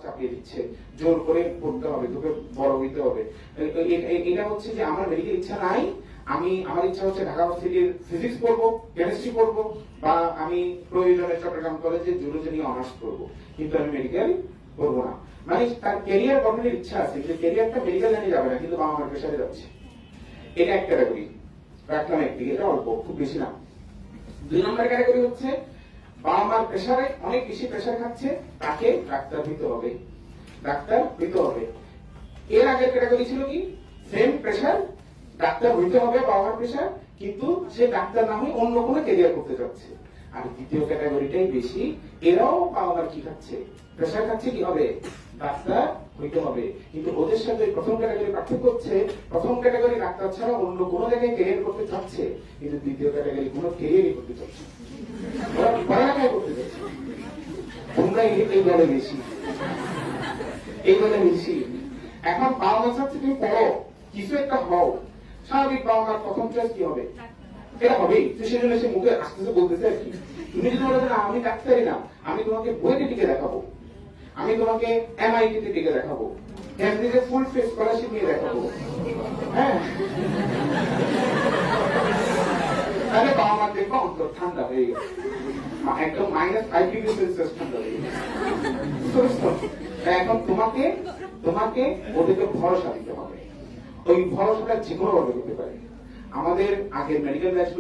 চাপিয়ে দিচ্ছে, জোর করে পড়তে হবে, তোকে বড় হইতে হবে। এটা হচ্ছে যে আমার মেডিকেল ইচ্ছা নাই, আমার ইচ্ছা হচ্ছে ঢাকা ইউনিভার্সিটির ফিজিক্স পড়বো, কেমিস্ট্রি পড়বো, বা আমি প্রয়োজনে চট্টগ্রাম কলেজে জুলজি নিয়ে অনার্স করবো, কিন্তু আমি মেডিকেল করবো না। মানে তার ক্যারিয়ার গঠনের ইচ্ছা আছে, যে ক্যারিয়ারটা মেডিকেল লাইনে যাবে না, কিন্তু বাবা মার প্রেসারে যাচ্ছে। এটা এক ক্যাটাগরি, রাখলাম একদিকে, এটা অল্প, খুব বেশি না। 2 নম্বর ক্যাটাগরি হচ্ছে বাবা মার প্রেসারে অনেক বেশি প্রেসার খাচ্ছে, তাকে ডাক্তার হইতে হবে, ডাক্তার হইতে হবে। এর আগের ক্যাটাগরি ছিল কি, সেম প্রেসার, ডাক্তার হইতে হবে বাবা মার প্রেসার, কিন্তু সে ডাক্তার না হয়ে অন্য কোনো ক্যারিয়ার করতে যাচ্ছে। আর দ্বিতীয় ক্যাটাগরিটাই বেশি, এরাও বাবা মার কি খাচ্ছে, প্রেসার খাচ্ছে, কি হবে, ডাক্তার হইতে হবে। কিন্তু ওদের সাথে প্রথম ক্যাটাগরি পার্থক্য হচ্ছে, প্রথম ক্যাটাগরি ডাক্তার ছাড়া অন্য কোনো জায়গায় ক্যারিয়ার করতে চাচ্ছে, কিন্তু দ্বিতীয় ক্যাটাগরি কোনো ক্যারিয়ারই করতে চাচ্ছে, ওরা পড়ালেখাই করতে চাচ্ছে। তোমরা এই দলে বেশি, এই দলে বেশি। এখন বাবা মা চাচ্ছে তুমি পড়ো, কিছু একটা হও, স্বাভাবিক বাবা মার প্রথম চয়েস কি হবে, এটা হবেই। তো সেজন্য সে মুখে আস্তে আস্তে বলতেছে আর কি, তুমি যদি বলো না আমি ডাক্তারই না, আমি তোমাকে বইতে টিকে দেখাবো, আমি তোমাকে MIT তে টিকে দেখাবো, ক্যামব্রিজে ফুল ফেস স্কলারশিপ নিয়ে দেখাবো, হ্যাঁ, তাহলে বাবা মা দেখবো অন্তর ঠান্ডা হয়ে গেছে, একদম -5 ডিগ্রি সেলসিয়াস ঠান্ডা হয়ে গেছে। এখন তোমাকে ওদেরকে ভরসা দিতে হবে। ওই ভরসাটা যে কোনো ভাবে করতে পারে। আমাদের আগের মেডিকেল ব্যাচ